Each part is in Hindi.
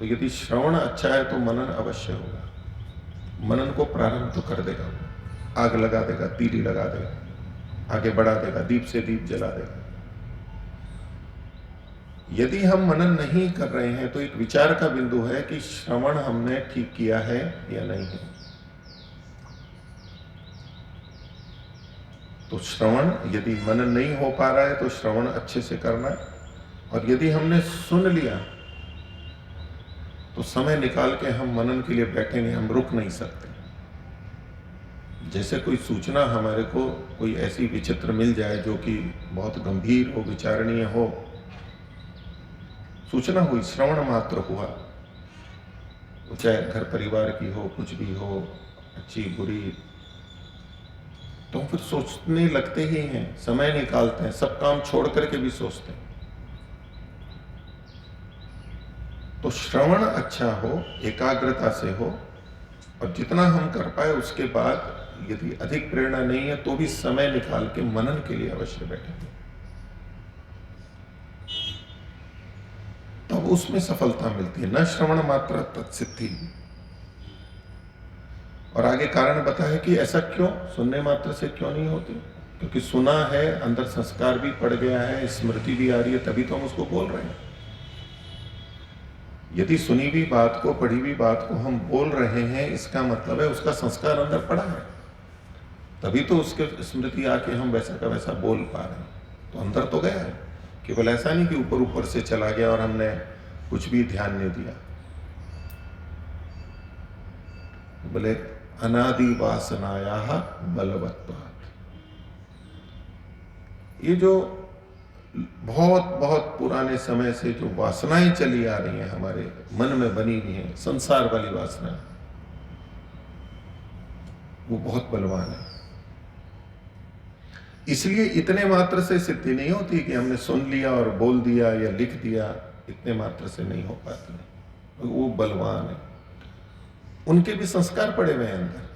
तो यदि श्रवण अच्छा है तो मनन अवश्य होगा। मनन को प्रारंभ तो कर देगा, वो आग लगा देगा, तीली लगा देगा, आगे बढ़ा देगा, दीप से दीप जला देगा। यदि हम मनन नहीं कर रहे हैं तो एक विचार का बिंदु है कि श्रवण हमने ठीक किया है या नहीं है। तो श्रवण यदि मनन नहीं हो पा रहा है तो श्रवण अच्छे से करना है, और यदि हमने सुन लिया तो समय निकाल के हम मनन के लिए बैठेंगे, हम रुक नहीं सकते। जैसे कोई सूचना हमारे को कोई ऐसी विचित्र मिल जाए जो कि बहुत गंभीर हो, विचारणीय हो, सूचना हुई, श्रवण मात्र हुआ, चाहे घर परिवार की हो, कुछ भी हो, अच्छी बुरी, तो हम फिर सोचने लगते ही हैं, समय निकालते हैं, सब काम छोड़ करके भी सोचते हैं। तो श्रवण अच्छा हो, एकाग्रता से हो, और जितना हम कर पाए उसके बाद यदि अधिक प्रेरणा नहीं है तो भी समय निकाल के मनन के लिए अवश्य बैठेंगे, तब उसमें सफलता मिलती है। न श्रवण मात्र तत्सिद्धि। और आगे कारण बता है कि ऐसा क्यों, सुनने मात्र से क्यों नहीं होती? क्योंकि सुना है, अंदर संस्कार भी पड़ गया है, स्मृति भी आ रही है, तभी तो हम उसको बोल रहे हैं। यदि सुनी भी बात को, पढ़ी भी बात को हम बोल रहे हैं, इसका मतलब है उसका संस्कार अंदर पड़ा है, तभी तो उसके स्मृति आके हम वैसा का वैसा बोल पा रहे हैं। तो अंदर तो गया है, केवल ऐसा नहीं कि ऊपर ऊपर से चला गया और हमने कुछ भी ध्यान नहीं दिया। बोले अनादि वासनाया बलवत्वात्। ये जो बहुत बहुत पुराने समय से जो वासनाएं चली आ रही हैं हमारे मन में बनी हुई हैं, संसार वाली वासना, वो बहुत बलवान है। इसलिए इतने मात्र से सिद्धि नहीं होती कि हमने सुन लिया और बोल दिया या लिख दिया, इतने मात्र से नहीं हो पाती। वो बलवान है, उनके भी संस्कार पड़े हुए हैं अंदर।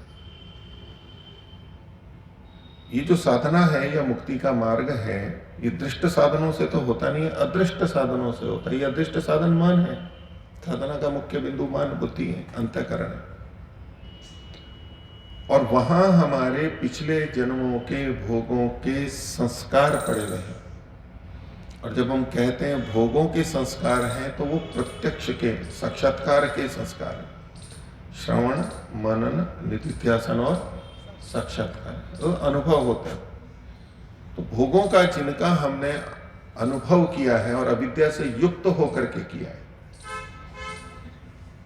ये जो साधना है या मुक्ति का मार्ग है, ये दृष्ट साधनों से तो होता नहीं है, अदृष्ट साधनों से होता है। ये अदृष्ट साधन मन है, साधना का मुख्य बिंदु मन बुद्धि है, अंतःकरण है। और वहां हमारे पिछले जन्मों के भोगों के संस्कार पड़े हुए हैं। और जब हम कहते हैं भोगों के संस्कार हैं तो वो प्रत्यक्ष के, साक्षात्कार के संस्कार हैं। श्रवण, मनन, निधिध्यासन और साक्षात्कार, तो अनुभव होता है। तो भोगों का जिनका हमने अनुभव किया है और अविद्या से युक्त होकर के किया है,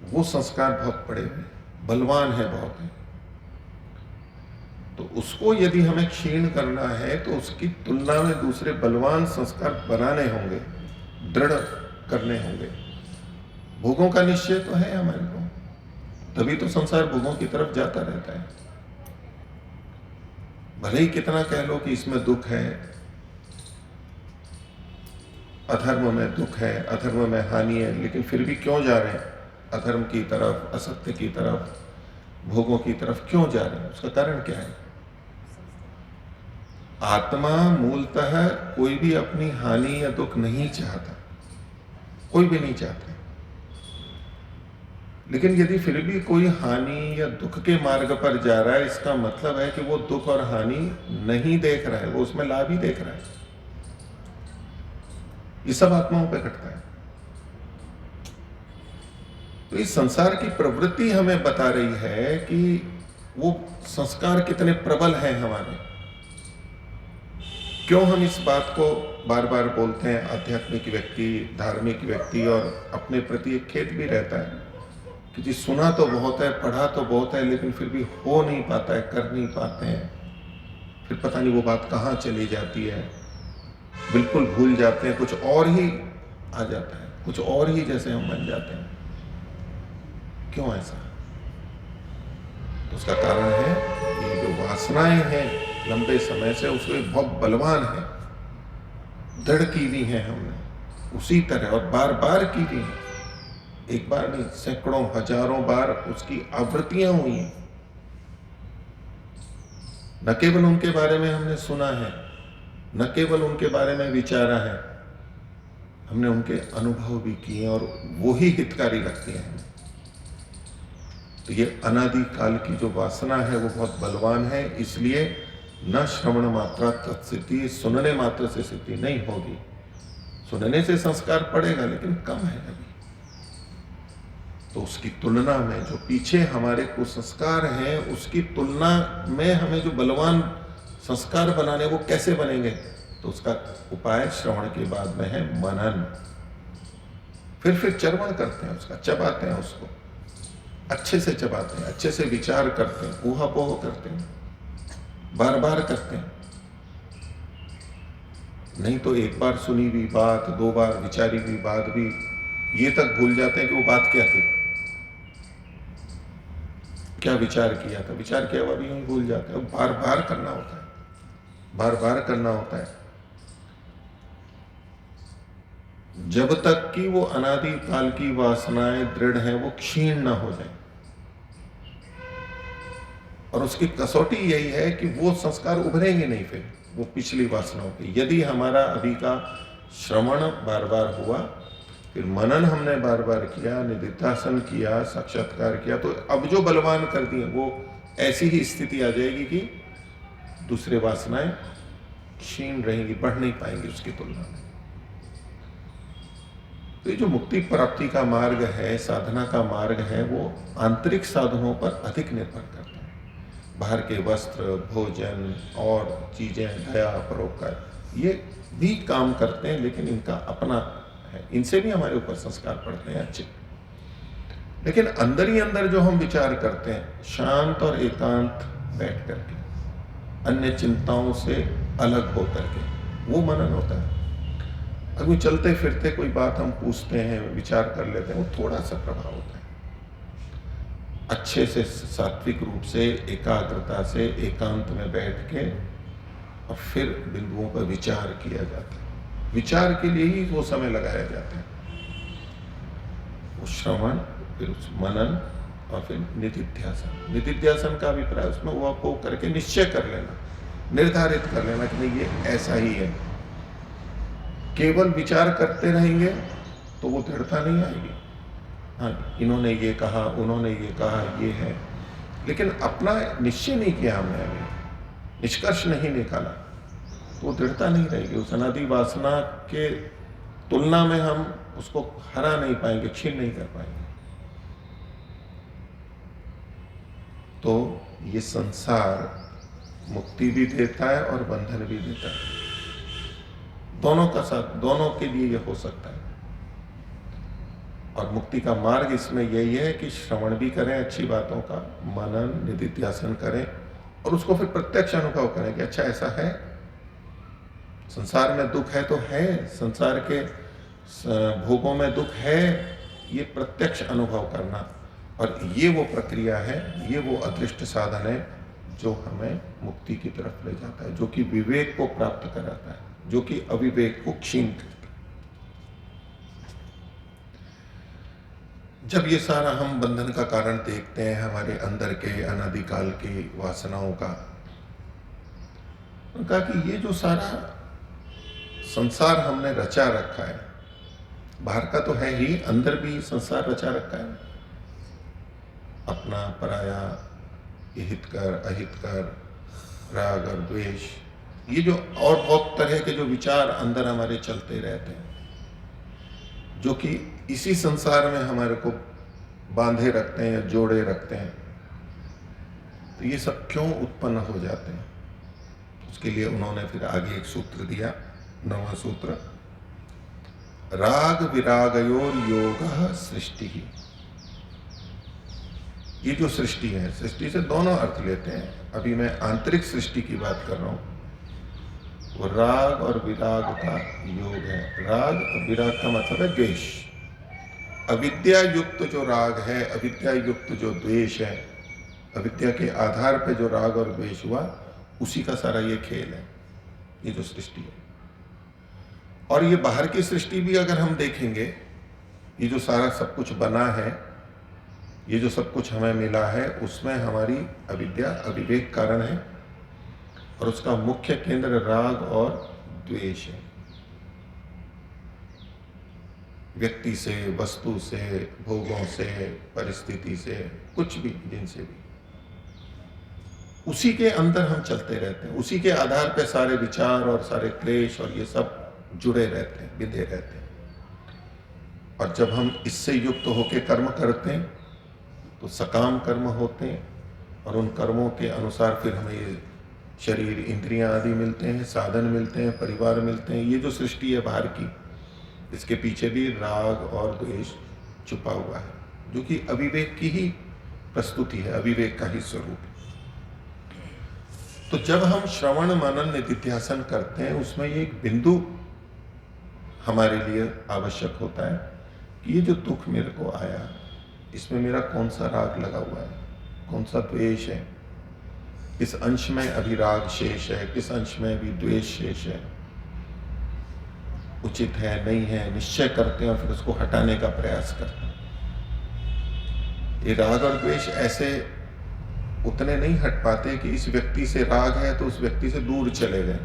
वो संस्कार बहुत बड़े हैं, बलवान है बहुत है। तो उसको यदि हमें क्षीण करना है तो उसकी तुलना में दूसरे बलवान संस्कार बनाने होंगे, दृढ़ करने होंगे। भोगों का निश्चय तो है हमारे को, तभी तो संसार भोगों की तरफ जाता रहता है। भले ही कितना कह लो कि इसमें दुख है, अधर्म में दुख है, अधर्म में हानि है, लेकिन फिर भी क्यों जा रहे हैं अधर्म की तरफ, असत्य की तरफ, भोगों की तरफ क्यों जा रहे हैं? उसका कारण क्या है? आत्मा मूलतः कोई भी अपनी हानि या दुख नहीं चाहता, कोई भी नहीं चाहता। लेकिन यदि फिर भी कोई हानि या दुख के मार्ग पर जा रहा है, इसका मतलब है कि वो दुख और हानि नहीं देख रहा है, वो उसमें लाभ ही देख रहा है। ये सब आत्माओं पे घटता है। तो इस संसार की प्रवृत्ति हमें बता रही है कि वो संस्कार कितने प्रबल हैं हमारे। क्यों हम इस बात को बार बार बोलते हैं? आध्यात्मिक व्यक्ति, धार्मिक व्यक्ति, और अपने प्रति एक खेद भी रहता है कि जी सुना तो बहुत है, पढ़ा तो बहुत है, लेकिन फिर भी हो नहीं पाता है, कर नहीं पाते हैं। फिर पता नहीं वो बात कहाँ चली जाती है, बिल्कुल भूल जाते हैं, कुछ और ही आ जाता है, कुछ और ही जैसे हम बन जाते हैं। क्यों ऐसा? तो उसका कारण है ये जो वासनाएं हैं लंबे समय से, उसके बहुत बलवान है, दृढ़ की हुई है हमने उसी तरह, और बार बार की हुई है, एक बार नहीं, सैकड़ों हजारों बार उसकी आवृत्तियां हुई हैं। न केवल उनके बारे में हमने सुना है, न केवल उनके बारे में विचारा है, हमने उनके अनुभव भी किए और वो ही हितकारी लगते हैं हमें। तो ये अनादि काल की जो वासना है वो बहुत बलवान है, इसलिए न श्रवण मात्रा तत्सिद्धि, सुनने मात्र से सिद्धि नहीं होगी। सुनने से संस्कार पड़ेगा लेकिन कम है अभी। तो उसकी तुलना में जो पीछे हमारे कुसंस्कार हैं, उसकी तुलना में हमें जो बलवान संस्कार बनाने, वो कैसे बनेंगे? तो उसका उपाय श्रवण के बाद में है मनन। फिर चर्वण करते हैं, उसका चबाते हैं, उसको अच्छे से चबाते हैं, अच्छे से विचार करते हैं, ऊहापोह करते हैं, बार बार करते हैं। नहीं तो एक बार सुनी हुई बात, 2 बार विचारी हुई बात भी ये तक भूल जाते हैं कि वो बात क्या थी, क्या विचार किया था। विचार किया हुआ भी यूं ही भूल जाते हैं। बार बार करना होता है, बार बार करना होता है, जब तक कि वो अनादि काल की वासनाएं दृढ़ हैं, वो क्षीण ना हो जाए। और उसकी कसौटी यही है कि वो संस्कार उभरेंगे नहीं फिर वो पिछली वासनाओं के। यदि हमारा अभी का श्रवण बार बार हुआ, फिर मनन हमने बार बार किया, निधिध्यासन किया, साक्षात्कार किया, तो अब जो बलवान कर दिए वो ऐसी ही स्थिति आ जाएगी कि दूसरे वासनाएं क्षीण रहेंगी, बढ़ नहीं पाएंगी उसकी तुलना में। तो ये जो मुक्ति प्राप्ति का मार्ग है, साधना का मार्ग है, वो आंतरिक साधनों पर अधिक निर्भर करता है। बाहर के वस्त्र, भोजन और चीजें, दया, परोपकार, ये भी काम करते हैं, लेकिन इनका अपना है, इनसे भी हमारे ऊपर संस्कार पड़ते हैं अच्छे। लेकिन अंदर ही अंदर जो हम विचार करते हैं, शांत और एकांत बैठ करके, अन्य चिंताओं से अलग होकर के, वो मनन होता है। अभी चलते फिरते कोई बात हम पूछते हैं, विचार कर लेते हैं, वो थोड़ा सा प्रभाव होता है। अच्छे से सात्विक रूप से, एकाग्रता से, एकांत में बैठ के और फिर बिंदुओं पर विचार किया जाता है। विचार के लिए ही वो समय लगाया जाता है। वो श्रवण, फिर उस मनन और फिर निधिध्यासन। निधिध्यासन का अभिप्राय उसमें वो आपको करके निश्चय कर लेना, निर्धारित कर लेना कि नहीं, ये ऐसा ही है। केवल विचार करते रहेंगे तो वो दृढ़ता नहीं आएगी। हाँ, इन्होंने ये कहा, उन्होंने ये कहा, ये है, लेकिन अपना निश्चय नहीं किया हमने, अभी निष्कर्ष नहीं निकाला, तो वो दृढ़ता नहीं रहेगी। उस अनादि वासना के तुलना में हम उसको हरा नहीं पाएंगे, क्षीण नहीं कर पाएंगे। तो ये संसार मुक्ति भी देता है और बंधन भी देता है, दोनों का साथ, दोनों के लिए ये हो सकता है। और मुक्ति का मार्ग इसमें यही है कि श्रवण भी करें अच्छी बातों का, मनन, निधिध्यासन करें और उसको फिर प्रत्यक्ष अनुभव करें कि अच्छा ऐसा है, संसार में दुख है तो है, संसार के भोगों में दुख है, ये प्रत्यक्ष अनुभव करना। और ये वो प्रक्रिया है, ये वो अदृष्ट साधन है जो हमें मुक्ति की तरफ ले जाता है, जो कि विवेक को प्राप्त कराता है, जो कि अविवेक को क्षीण करता है। जब ये सारा हम बंधन का कारण देखते हैं, हमारे अंदर के अनादिकाल की वासनाओं का, उनका कि ये जो सारा संसार हमने रचा रखा है, बाहर का तो है ही, अंदर भी संसार रचा रखा है, अपना पराया, हितकर अहितकर, राग और द्वेष, ये जो और बहुत तरह के जो विचार अंदर हमारे चलते रहते हैं, जो कि इसी संसार में हमारे को बांधे रखते हैं या जोड़े रखते हैं। तो ये सब क्यों उत्पन्न हो जाते हैं? उसके लिए उन्होंने फिर आगे एक सूत्र दिया, 9वां सूत्र, राग विरागयोर योगः सृष्टि ही। ये जो सृष्टि है, सृष्टि से दोनों अर्थ लेते हैं, अभी मैं आंतरिक सृष्टि की बात कर रहा हूं। वो राग और विराग का योग है। राग और विराग का मतलब है द्वेष। अविद्या युक्त जो राग है, अविद्या युक्त जो द्वेष है, अविद्या के आधार पे जो राग और द्वेष हुआ, उसी का सारा ये खेल है, ये जो सृष्टि है। और ये बाहर की सृष्टि भी अगर हम देखेंगे, ये जो सारा सब कुछ बना है, ये जो सब कुछ हमें मिला है, उसमें हमारी अविद्या, अविवेक कारण है, और उसका मुख्य केंद्र राग और द्वेष है। व्यक्ति से, वस्तु से, भोगों से, परिस्थिति से, कुछ भी, जिनसे भी, उसी के अंदर हम चलते रहते हैं, उसी के आधार पे सारे विचार और सारे क्लेश और ये सब जुड़े रहते हैं, बिंधे रहते हैं। और जब हम इससे युक्त होकर कर्म करते हैं तो सकाम कर्म होते हैं, और उन कर्मों के अनुसार फिर हमें ये शरीर, इंद्रियां आदि मिलते हैं, साधन मिलते हैं, परिवार मिलते हैं। ये जो सृष्टि है बाहर की, इसके पीछे भी राग और द्वेष छुपा हुआ है, जो कि अविवेक की ही प्रस्तुति है, अविवेक का ही स्वरूप है। तो जब हम श्रवण मनन निधिध्यासन करते हैं, उसमें ये एक बिंदु हमारे लिए आवश्यक होता है कि ये जो दुख मेरे को आया, इसमें मेरा कौन सा राग लगा हुआ है, कौन सा द्वेष है, किस अंश में अभी राग शेष है, किस अंश में अभी द्वेष शेष है, उचित है नहीं है, निश्चय करते हैं और फिर उसको हटाने का प्रयास करते हैं। ये राग और द्वेष ऐसे उतने नहीं हट पाते कि इस व्यक्ति से राग है तो उस व्यक्ति से दूर चले गए,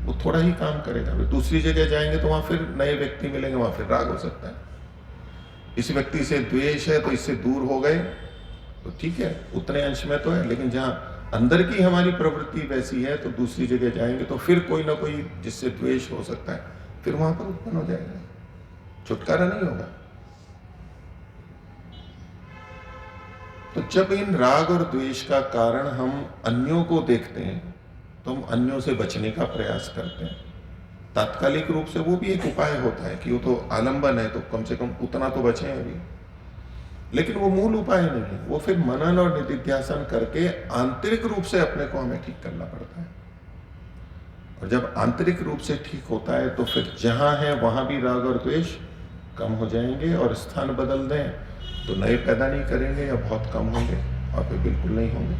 वो थोड़ा ही काम करेगा। फिर दूसरी जगह जाएंगे तो वहां फिर नए व्यक्ति मिलेंगे, वहां फिर राग हो सकता है। इस व्यक्ति से द्वेष है तो इससे दूर हो गए तो ठीक है, उतने अंश में तो है, लेकिन जहां अंदर की हमारी प्रवृत्ति वैसी है तो दूसरी जगह जाएंगे तो फिर कोई ना कोई जिससे द्वेष हो सकता है, फिर वहां पर उत्पन्न हो जाएगा, छुटकारा नहीं होगा। तो जब इन राग और द्वेष का कारण हम अन्यों को देखते हैं तो हम अन्यों से बचने का प्रयास करते हैं। तात्कालिक रूप से वो भी एक उपाय होता है कि वो तो आलंबन है, तो कम से कम उतना तो बचे अभी, लेकिन वो मूल उपाय नहीं है। वो फिर मनन और निधिध्यासन करके आंतरिक रूप से अपने को हमें ठीक करना पड़ता है। और जब आंतरिक रूप से ठीक होता है तो फिर जहां है वहां भी राग और द्वेष कम हो जाएंगे, और स्थान बदल दें तो नए पैदा नहीं करेंगे या बहुत कम होंगे और फिर बिल्कुल नहीं होंगे।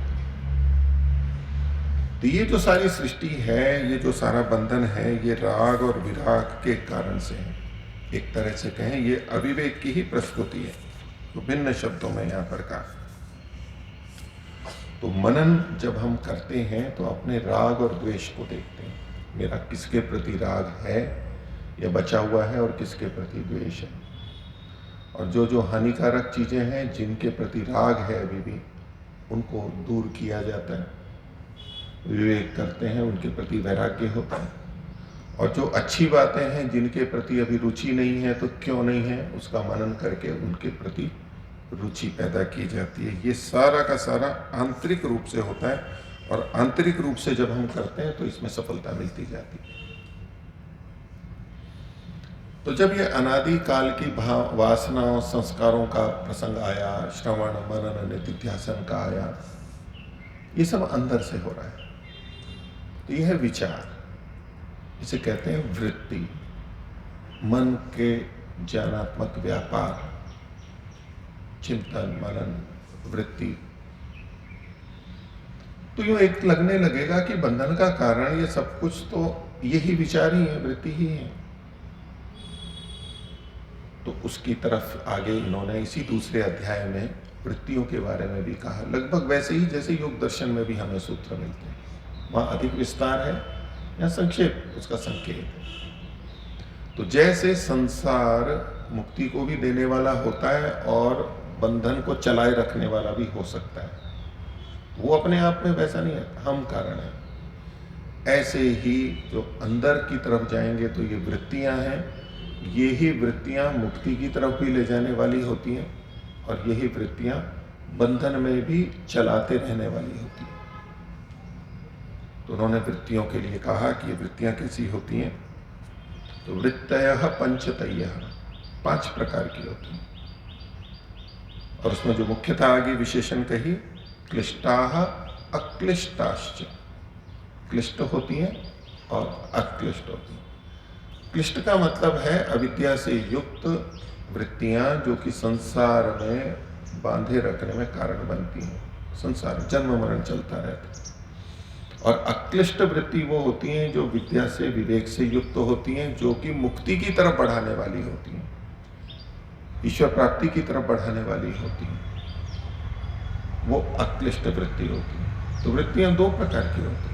तो ये जो सारी सृष्टि है, ये जो सारा बंधन है, ये राग और विराग के कारण से है। एक तरह से कहें ये अविवेक की ही प्रस्तुति है, तो भिन्न शब्दों में यहां पर कहा। तो मनन जब हम करते हैं तो अपने राग और द्वेष को देखते हैं, मेरा किसके प्रति राग है या बचा हुआ है और किसके प्रति द्वेष है, और जो जो हानिकारक चीजें हैं जिनके प्रति राग है अभी भी, उनको दूर किया जाता है, विवेक करते हैं, उनके प्रति वैराग्य होता है। और जो अच्छी बातें हैं जिनके प्रति अभी रुचि नहीं है तो क्यों नहीं है, उसका मनन करके उनके प्रति रुचि पैदा की जाती है। ये सारा का सारा आंतरिक रूप से होता है, और आंतरिक रूप से जब हम करते हैं तो इसमें सफलता मिलती जाती है। तो जब ये अनादि काल की वासनाओं, संस्कारों का प्रसंग आया, श्रवण मनन निधिध्यासन का आया, ये सब अंदर से हो रहा है। तो यह है विचार, इसे कहते हैं वृत्ति, मन के ज्ञानात्मक व्यापार, चिंतन मनन वृत्ति। तो यूं एक लगने लगेगा कि बंधन का कारण ये सब कुछ तो यही विचार ही है, वृत्ति ही है। तो उसकी तरफ आगे इन्होंने इसी दूसरे अध्याय में वृत्तियों के बारे में भी कहा, लगभग वैसे ही जैसे योग दर्शन में भी हमें सूत्र मिलते हैं। वहां अधिक विस्तार है, या संक्षेप उसका संकेत है। तो जैसे संसार मुक्ति को भी देने वाला होता है और बंधन को चलाए रखने वाला भी हो सकता है, वो अपने आप में वैसा नहीं है, हम कारण है। ऐसे ही जो अंदर की तरफ जाएंगे तो ये वृत्तियां हैं, ये ही वृत्तियां मुक्ति की तरफ भी ले जाने वाली होती हैं, और यही वृत्तियां बंधन में भी चलाते रहने वाली होती हैं। तो उन्होंने वृत्तियों के लिए कहा कि ये वृत्तियां कैसी होती हैं। तो वृत्तयः पंचतयः, 5 प्रकार की होती हैं, और उसमें जो मुख्यतः आगे विशेषण कही, क्लिष्टाः अक्लिष्टाश्च, क्लिष्ट होती हैं और अक्लिष्ट होती हैं। क्लिष्ट का मतलब है अविद्या से युक्त वृत्तियां जो कि संसार में बांधे रखने में कारण बनती हैं, संसार जन्म मरण चलता रहता है। और अक्लिष्ट वृत्ति वो होती हैं जो विद्या से विवेक से युक्त होती हैं, जो कि मुक्ति की तरफ बढ़ाने वाली होती हैं, ईश्वर प्राप्ति की तरफ बढ़ाने वाली होती हैं, वो अक्लिष्ट वृत्ति होती है। तो वृत्तियां 2 प्रकार की होती हैं।